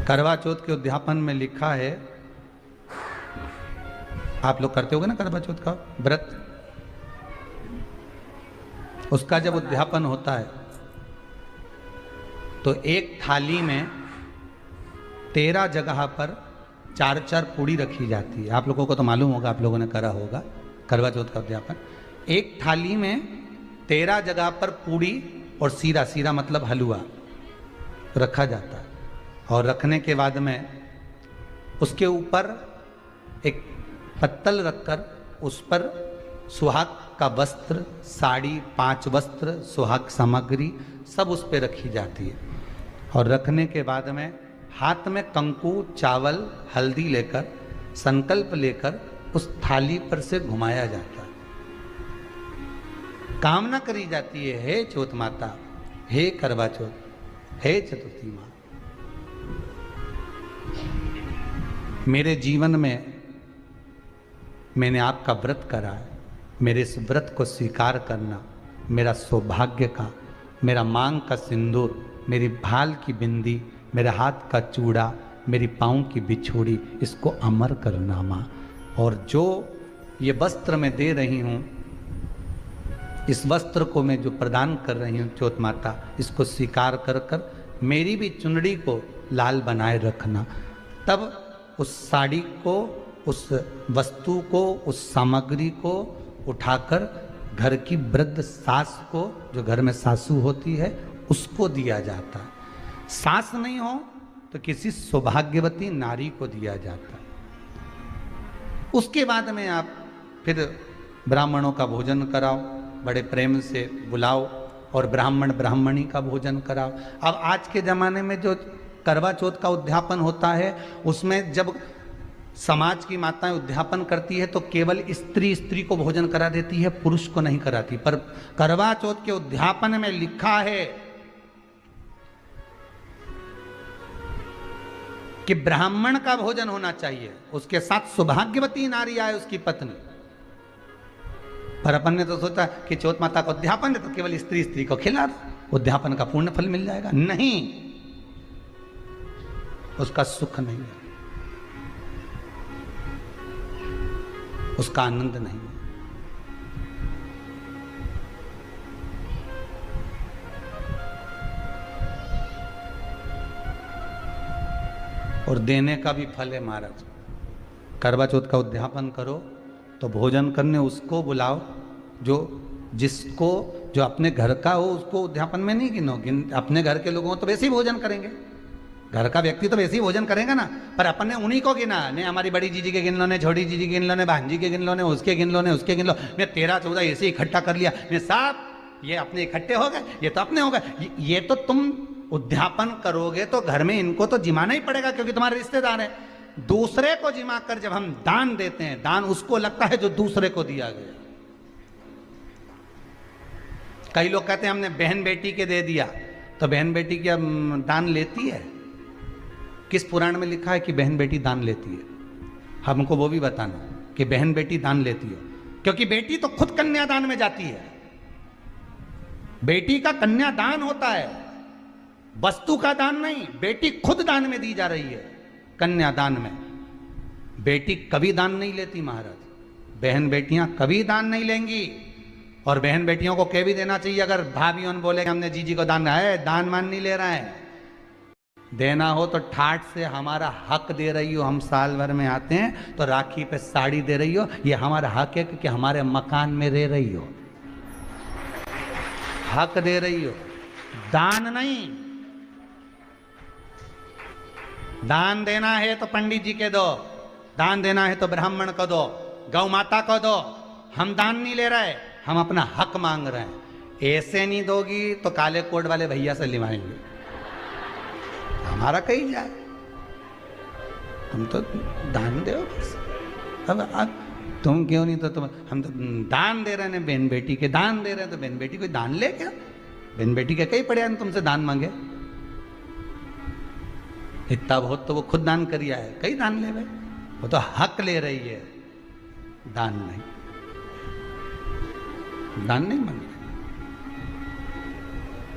करवा चौथ के उद्यापन में लिखा है, आप लोग करते होगे ना करवा चौथ का व्रत, उसका जब उद्यापन होता है तो एक थाली में 13 जगह पर 4-4 पूड़ी रखी जाती है। आप लोगों को तो मालूम होगा, आप लोगों ने करा होगा करवा चौथ का उद्यापन। एक थाली में 13 जगह पर पूड़ी और सीरा, सीरा मतलब हलवा रखा जाता है। और रखने के बाद में उसके ऊपर एक पत्तल रखकर उस पर सुहाग का वस्त्र, साड़ी, 5 वस्त्र, सुहाग सामग्री सब उस पर रखी जाती है। और रखने के बाद में हाथ में कंकु, चावल, हल्दी लेकर, संकल्प लेकर उस थाली पर से घुमाया जाता है। कामना करी जाती है, हे चौथ माता, हे करवा चौथ, हे चतुर्थी माँ, मेरे जीवन में मैंने आपका व्रत करा है, मेरे इस व्रत को स्वीकार करना, मेरा सौभाग्य का, मेरा मांग का सिंदूर, मेरी भाल की बिंदी, मेरे हाथ का चूड़ा, मेरी पाँव की बिछोड़ी, इसको अमर करना माँ। और जो ये वस्त्र मैं दे रही हूँ, इस वस्त्र को मैं जो प्रदान कर रही हूँ चौथ माता, इसको स्वीकार कर कर मेरी भी चुनड़ी को लाल बनाए रखना। तब उस साड़ी को, उस वस्तु को, उस सामग्री को उठाकर घर की वृद्ध सास को, जो घर में सासू होती है, उसको दिया जाता है। सास नहीं हो तो किसी सौभाग्यवती नारी को दिया जाता है। उसके बाद में आप फिर ब्राह्मणों का भोजन कराओ, बड़े प्रेम से बुलाओ और ब्राह्मण ब्राह्मणी का भोजन कराओ। अब आज के ज़माने में जो करवा चौथ का उद्यापन होता है, उसमें जब समाज की माताएं उद्यापन करती है तो केवल स्त्री स्त्री को भोजन करा देती है, पुरुष को नहीं कराती। पर करवा चौथ के उद्यापन में लिखा है कि ब्राह्मण का भोजन होना चाहिए, उसके साथ सौभाग्यवती नारी आए, उसकी पत्नी। पर अपन ने तो सोचा कि चौथ माता का उद्यापन है तो केवल स्त्री स्त्री को खिला दो, उद्यापन का पूर्ण फल मिल जाएगा। नहीं, उसका सुख नहीं है, उसका आनंद नहीं है। और देने का भी फल है महाराज। करवा चौथ का उद्यापन करो तो भोजन करने उसको बुलाओ जिसको जो अपने घर का हो, उसको उद्यापन में नहीं गिनो। अपने घर के लोगों तो वैसे ही भोजन करेंगे, घर का व्यक्ति तो वैसे ही भोजन करेगा ना, पर अपन ने उन्हीं को गिना। ने हमारी बड़ी जीजी के गिन लो, ने छोटी जीजी के गिन लो, ने भांजी के गिन लो, ने उसके गिन लो, ने उसके गिन लो, ने 13-14 ऐसे इकट्ठा कर लिया, ने सब ये अपने इकट्ठे हो गए, ये तो अपने हो गए। ये तो तुम उद्यापन करोगे तो घर में इनको तो जिमाना ही पड़ेगा, क्योंकि तुम्हारे रिश्तेदार हैं। दूसरे को जिमा कर जब हम दान देते हैं, दान उसको लगता है जो दूसरे को दिया गया। कई लोग कहते हैं हमने बहन बेटी के दे दिया, तो बहन बेटी क्या दान लेती है? किस पुराण में लिखा है कि बहन बेटी दान लेती है? हमको वो भी बताना कि बहन बेटी दान लेती है, क्योंकि बेटी तो खुद कन्यादान में जाती है। बेटी का कन्यादान होता है, वस्तु का दान नहीं। बेटी खुद दान में दी जा रही है, कन्यादान में। बेटी कभी दान नहीं लेती महाराज, बहन बेटियां कभी दान नहीं लेंगी। और बहन बेटियों को कह भी देना चाहिए, अगर भाभीयों ने बोले कि हमने जीजी को दान है, दान मान नहीं ले रहा है, देना हो तो ठाठ से हमारा हक दे रही हो। हम साल भर में आते हैं तो राखी पे साड़ी दे रही हो, ये हमारा हक है, क्योंकि हमारे मकान में रह रही हो, हक दे रही हो, दान नहीं। दान देना है तो पंडित जी के दो, दान देना है तो ब्राह्मण को दो, गौ माता को दो। हम दान नहीं ले रहे, हम अपना हक मांग रहे हैं। ऐसे नहीं दोगी तो काले कोट वाले भैया से लिवाएंगे, हमारा कहीं जाए, हम तो दान दो बस। अब तुम क्यों नहीं, तो तुम, हम तो दान दे रहे हैं, बहन बेटी के दान दे रहे हैं, तो बहन बेटी कोई दान ले क्या? बहन बेटी के कई पड़े हैं तुमसे दान मांगे? इतना बहुत तो वो खुद दान करिया है, कई दान ले भाई, वो तो हक ले रही है, दान नहीं, दान नहीं मांगे।